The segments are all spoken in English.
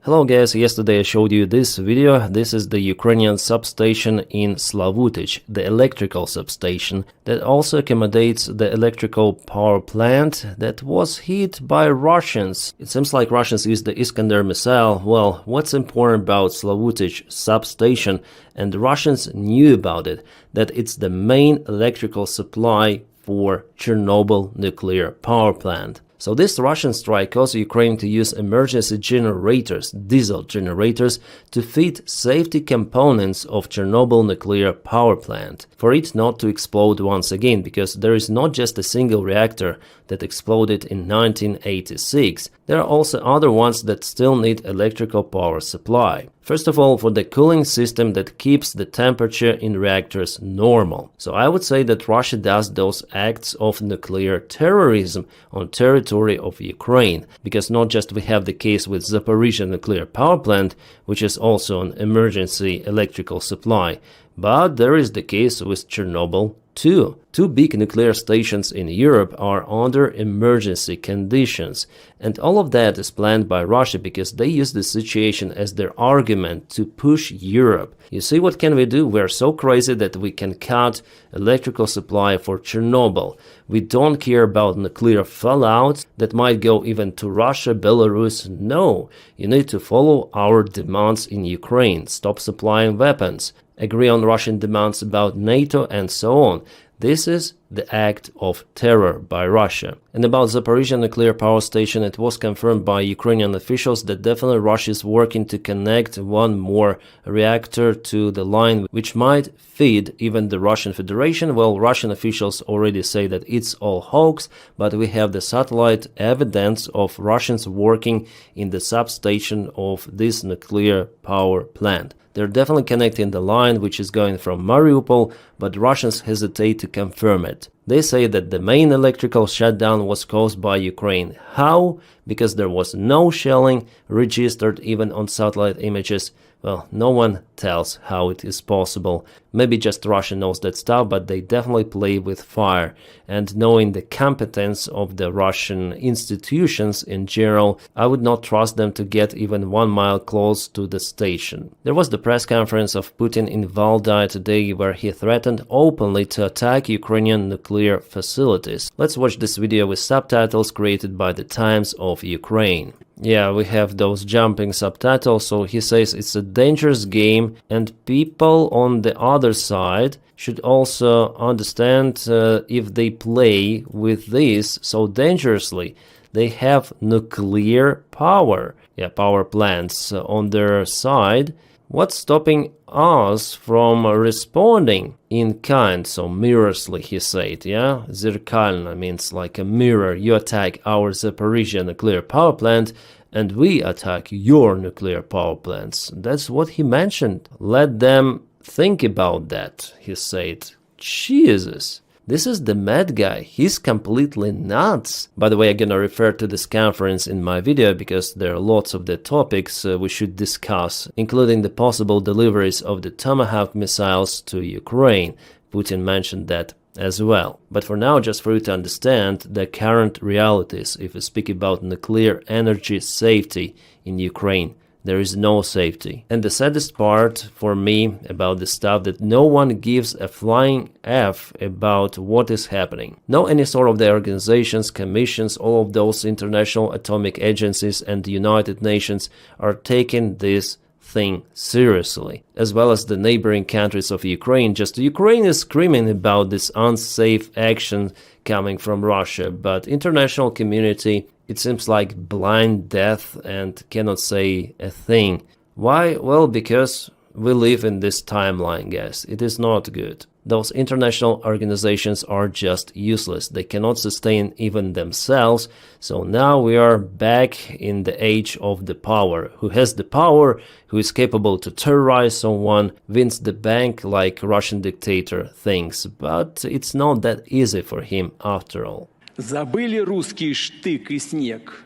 Hello guys, yesterday I showed you this video. This is the Ukrainian substation in Slavutich, the electrical substation that also accommodates the electrical power plant that was hit by Russians. It seems like Russians used the Iskander missile. Well, what's important about Slavutich substation, and the Russians knew about it, that it's the main electrical supply for Chernobyl nuclear power plant. So this Russian strike caused Ukraine to use emergency generators, diesel generators, to feed safety components of Chernobyl nuclear power plant, for it not to explode once again, because there is not just a single reactor that exploded in 1986. There are also other ones that still need electrical power supply. First of all, for the cooling system that keeps the temperature in reactors normal. So I would say that Russia does those acts of nuclear terrorism on territory of Ukraine, because not just we have the case with Zaporizhzhia nuclear power plant, which is also an emergency electrical supply, but there is the case with Chernobyl too. Two big nuclear stations in Europe are under emergency conditions, and all of that is planned by Russia because they use the situation as their argument to push Europe. You see, what can we do? We are so crazy that we can cut electrical supply for Chernobyl. We don't care about nuclear fallout that might go even to Russia, Belarus. No, you need to follow our demands in Ukraine, stop supplying weapons, agree on Russian demands about NATO, and so on. This is the act of terror by Russia. And about Zaporizhzhia nuclear power station, it was confirmed by Ukrainian officials that definitely Russia is working to connect one more reactor to the line, which might feed even the Russian Federation. Well, Russian officials already say that it's all hoax, but we have the satellite evidence of Russians working in the substation of this nuclear power plant. They're definitely connecting the line which is going from Mariupol, but Russians hesitate to confirm it. They say that the main electrical shutdown was caused by Ukraine. How? Because there was no shelling registered even on satellite images. Well, no one tells how it is possible. Maybe just Russia knows that stuff, but they definitely play with fire. And knowing the competence of the Russian institutions in general, I would not trust them to get even 1 mile close to the station. There was the press conference of Putin in Valdai today where he threatened openly to attack Ukrainian nuclear facilities. Let's watch this video with subtitles created by the Times of Ukraine. Yeah, we have those jumping subtitles, so he says it's a dangerous game and people on the other side should also understand if they play with this so dangerously. They have nuclear power, power plants on their side. What's stopping us from responding in kind? So mirrorsly, he said, Zerkalno means like a mirror. You attack our Zaporizhzhia nuclear power plant and we attack your nuclear power plants. That's what he mentioned. Let them think about that, he said. Jesus. This is the mad guy. He's completely nuts. By the way, I'm gonna refer to this conference in my video because there are lots of the topics we should discuss, including the possible deliveries of the Tomahawk missiles to Ukraine. Putin mentioned that as well. But for now, just for you to understand the current realities, if we speak about nuclear energy safety in Ukraine, there is no safety. And the saddest part for me about this stuff that no one gives a flying F about what is happening. No any sort of the organizations, commissions, all of those international atomic agencies and the United Nations are taking this thing seriously, as well as the neighboring countries of Ukraine. Just Ukraine is screaming about this unsafe action coming from Russia, but international community, it seems like blind death and cannot say a thing. Why? Well, because we live in this timeline, guys. It is not good. Those international organizations are just useless. They cannot sustain even themselves. So now we are back in the age of the power. Who has the power, who is capable to terrorize someone, wins the bank like Russian dictator thinks. But it's not that easy for him after all. Забыли русский штык и снег,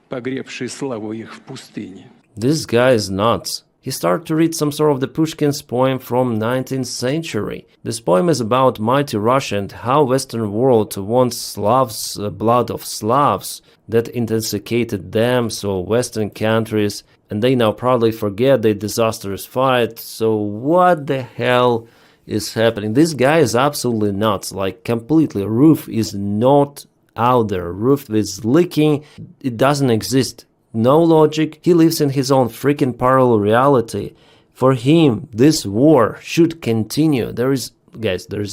погребший славу их в пустыне. This guy is nuts. he started to read some sort of the Pushkin's poem from 19th century. This poem is about mighty Russia and how Western world wants Slavs, blood of Slavs, that intoxicated them, so Western countries, and they now proudly forget their disastrous fight. So what the hell is happening? This guy is absolutely nuts, like completely. Roof is not out there. Roof is leaking. It doesn't exist. No logic. He lives in his own freaking parallel reality. For him, this war should continue. There is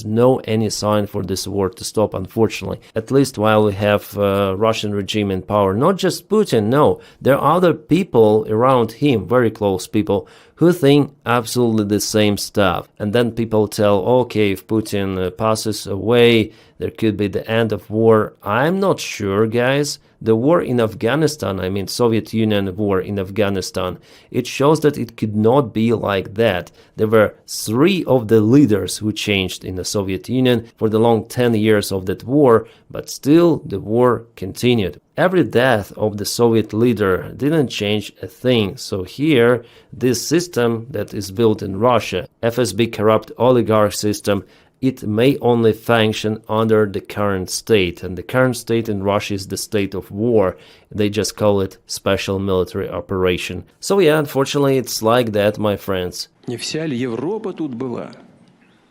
no any sign for this war to stop, unfortunately. At least while we have Russian regime in power. Not just Putin, no. There are other people around him, very close people, who think absolutely the same stuff. And then people tell, okay, if Putin passes away, there could be the end of war. I'm not sure, guys. The war in Afghanistan, I mean Soviet Union war in Afghanistan, it shows that it could not be like that. There were 3 of the leaders who changed in the Soviet Union for the long 10 years of that war, but still the war continued. Every death of the Soviet leader didn't change a thing. So here, this system that is built in Russia, FSB corrupt oligarch system, it may only function under the current state. And the current state in Russia is the state of war. They just call it special military operation. So yeah, unfortunately, it's like that, my friends. Не вся ли Европа тут была?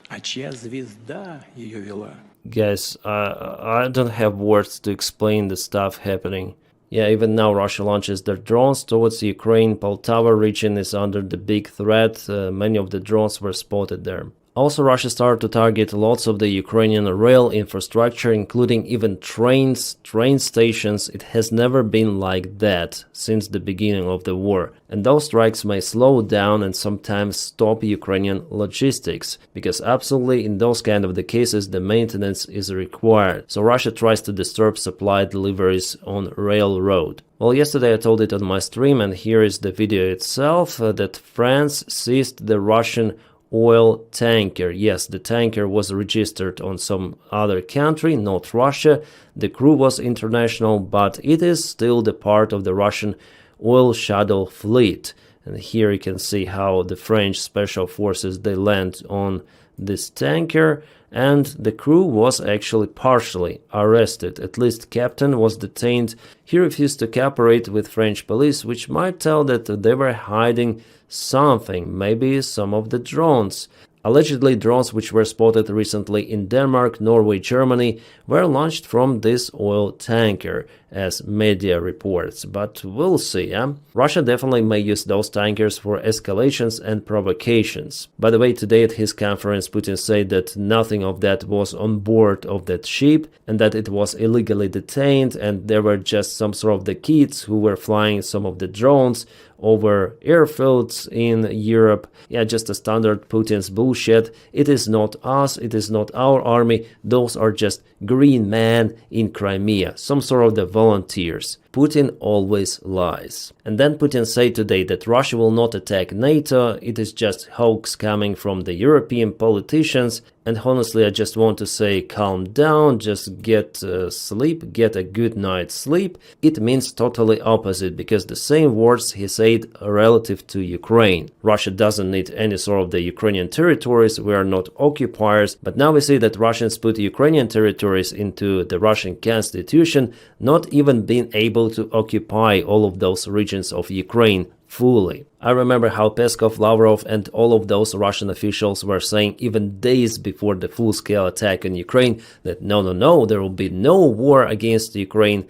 А чья звезда ее вела? Guys, I don't have words to explain the stuff happening. Yeah, even now Russia launches their drones towards Ukraine. Poltava region is under the big threat. Many of the drones were spotted there. Also, Russia started to target lots of the Ukrainian rail infrastructure, including even trains, train stations. It has never been like that since the beginning of the war. And those strikes may slow down and sometimes stop Ukrainian logistics, because absolutely in those kind of the cases the maintenance is required. So Russia tries to disturb supply deliveries on railroad. Well, yesterday I told it on my stream, and here is the video itself, that France seized the Russian oil tanker. Yes, the tanker was registered on some other country, not Russia. The crew was international, but it is still the part of the Russian oil shadow fleet. And here you can see how the French special forces, they land on this tanker, and the crew was actually partially arrested. At least captain was detained. He refused to cooperate with French police, which might tell that they were hiding something, maybe some of the drones. Allegedly, drones which were spotted recently in Denmark, Norway, Germany were launched from this oil tanker, as media reports. But we'll see, yeah? Russia definitely may use those tankers for escalations and provocations. By the way, today at his conference, Putin said that nothing of that was on board of that ship and that it was illegally detained, and there were just some sort of the kids who were flying some of the drones over airfields in Europe. Yeah, just a standard Putin's bullshit. It is not us, it is not our army, those are just green men in Crimea, some sort of the volunteers. Putin always lies. And then Putin said today that Russia will not attack NATO, it is just hoax coming from the European politicians. And honestly, I just want to say calm down, just get sleep, get a good night's sleep. It means totally opposite, because the same words he said relative to Ukraine. Russia doesn't need any sort of the Ukrainian territories, we are not occupiers, but now we see that Russians put Ukrainian territories into the Russian constitution, not even being able to occupy all of those regions of Ukraine fully. I remember how Peskov, Lavrov and all of those Russian officials were saying even days before the full-scale attack in Ukraine that no, there will be no war against Ukraine.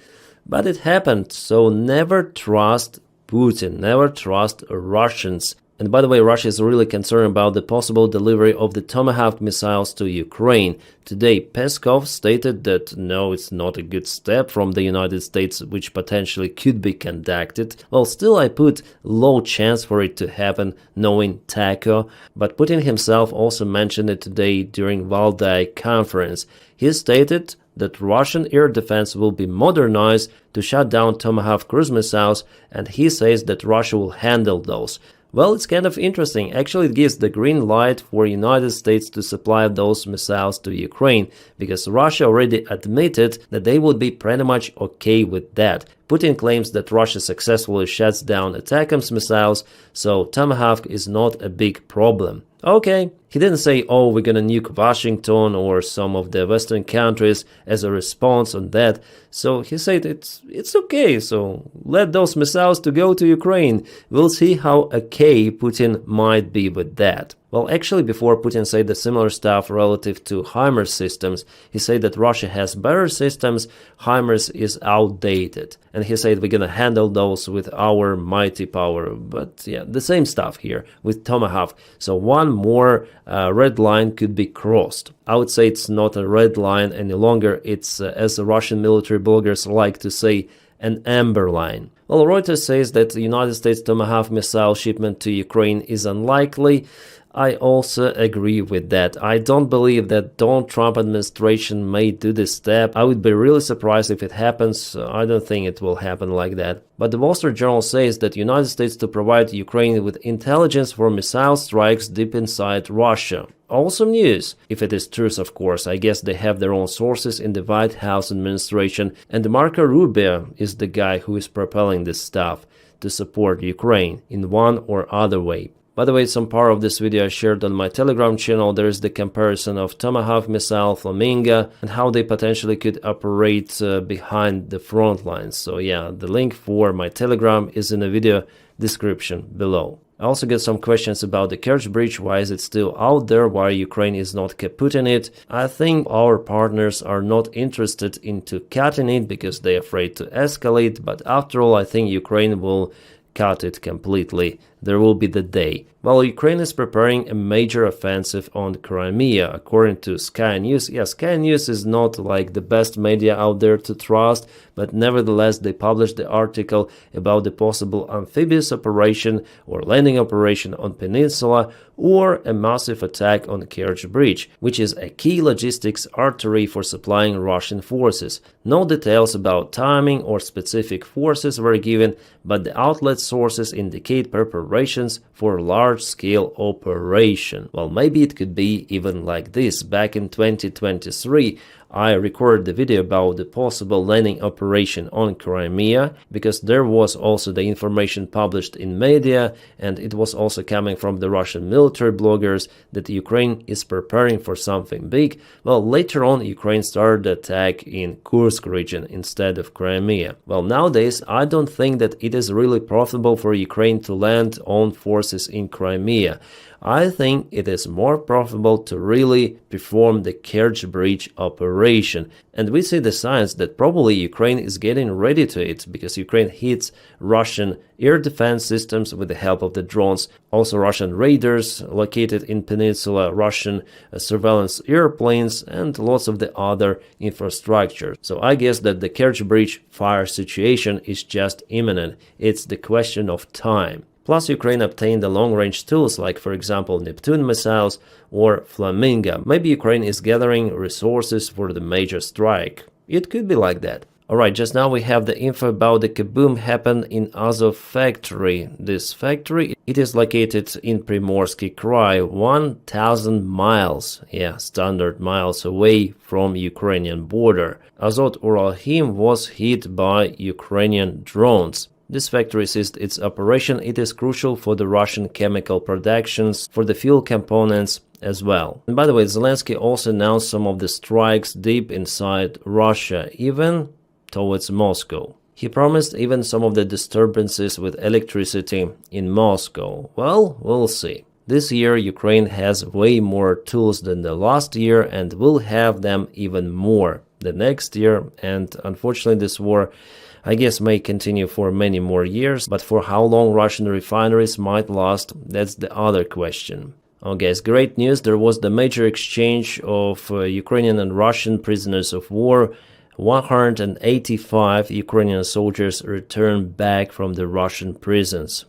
But it happened, so never trust Putin, never trust Russians. And by the way, Russia is really concerned about the possible delivery of the Tomahawk missiles to Ukraine. Today, Peskov stated that no, it's not a good step from the United States, which potentially could be conducted. Well, still I put low chance for it to happen, knowing Taco. But Putin himself also mentioned it today during Valdai conference. He stated that Russian air defense will be modernized to shut down Tomahawk cruise missiles, and he says that Russia will handle those. Well, it's kind of interesting. Actually, it gives the green light for United States to supply those missiles to Ukraine, because Russia already admitted that they would be pretty much okay with that. Putin claims that Russia successfully shuts down ATACMS missiles, so Tomahawk is not a big problem. Okay, he didn't say, oh, we're gonna nuke Washington or some of the Western countries as a response on that. So he said it's okay, so let those missiles to go to Ukraine. We'll see how okay Putin might be with that. Well, actually, before Putin said the similar stuff relative to HIMARS systems, he said that Russia has better systems, HIMARS is outdated. And he said we're gonna handle those with our mighty power. But yeah, the same stuff here with Tomahawk. So one more red line could be crossed. I would say it's not a red line any longer. It's, as the Russian military bloggers like to say, an amber line. Well, Reuters says that the United States Tomahawk missile shipment to Ukraine is unlikely. I also agree with that. I don't believe that Donald Trump administration may do this step. I would be really surprised if it happens. I don't think it will happen like that. But the Wall Street Journal says that the United States to provide Ukraine with intelligence for missile strikes deep inside Russia. Awesome news. If it is true, of course. I guess they have their own sources in the White House administration, and Marco Rubio is the guy who is propelling this stuff to support Ukraine in one or other way. By the way, some part of this video I shared on my Telegram channel. There is the comparison of Tomahawk missile, Flamingo, and how they potentially could operate behind the front lines. So yeah, the link for my Telegram is in the video description below. I also get some questions about the Kerch Bridge. Why is it still out there? Why Ukraine is not kaputting it? I think our partners are not interested into cutting it because they're afraid to escalate. But after all, I think Ukraine will cut it completely. There will be the day. While Ukraine is preparing a major offensive on Crimea, according to Sky News. Yeah, Sky News is not like the best media out there to trust, but nevertheless they published the article about the possible amphibious operation or landing operation on peninsula or a massive attack on Kerch Bridge, which is a key logistics artery for supplying Russian forces. No details about timing or specific forces were given, but the outlet sources indicate preparations for large-scale operation. Well, maybe it could be even like this. Back in 2023, I recorded the video about the possible landing operation on Crimea, because there was also the information published in media, and it was also coming from the Russian military bloggers that Ukraine is preparing for something big. Well, later on, Ukraine started the attack in Kursk region instead of Crimea. Well, nowadays, I don't think that it is really profitable for Ukraine to land on forces in Crimea. I think it is more profitable to really perform the Kerch Bridge operation. And we see the signs that probably Ukraine is getting ready to it, because Ukraine hits Russian air defense systems with the help of the drones, also Russian raiders located in peninsula, Russian surveillance airplanes, and lots of the other infrastructure. So I guess that the Kerch Bridge fire situation is just imminent. It's the question of time. Plus, Ukraine obtained the long-range tools like, for example, Neptune missiles or Flamingo. Maybe Ukraine is gathering resources for the major strike. It could be like that. Alright, just now we have the info about the kaboom happened in Azov factory. This factory, it is located in Primorsky Krai, 1,000 miles, standard miles away from Ukrainian border. Azot Uralhim was hit by Ukrainian drones. This factory ceased its operation. It is crucial for the Russian chemical productions, for the fuel components as well. And by the way, Zelensky also announced some of the strikes deep inside Russia, even towards Moscow. He promised even some of the disturbances with electricity in Moscow. Well, we'll see. This year, Ukraine has way more tools than the last year and will have them even more the next year. And unfortunately, this war, I guess, may continue for many more years, but for how long Russian refineries might last, that's the other question. Oh guys, great news, there was the major exchange of Ukrainian and Russian prisoners of war. 185 Ukrainian soldiers returned back from the Russian prisons.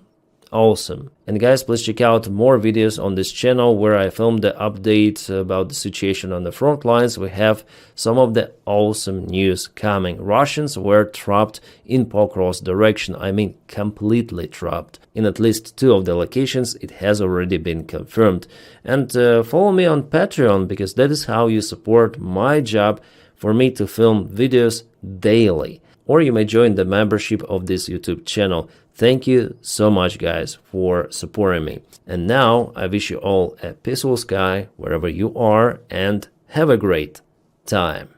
Awesome. And guys, please check out more videos on this channel where I filmed the updates about the situation on the front lines. We have some of the awesome news coming. Russians were trapped in Pokrovsk direction. I mean, completely trapped. In at least 2 of the locations, it has already been confirmed. And follow me on Patreon, because that is how you support my job for me to film videos daily. or you may join the membership of this YouTube channel. Thank you so much, guys, for supporting me. And now I wish you all a peaceful sky wherever you are, and have a great time.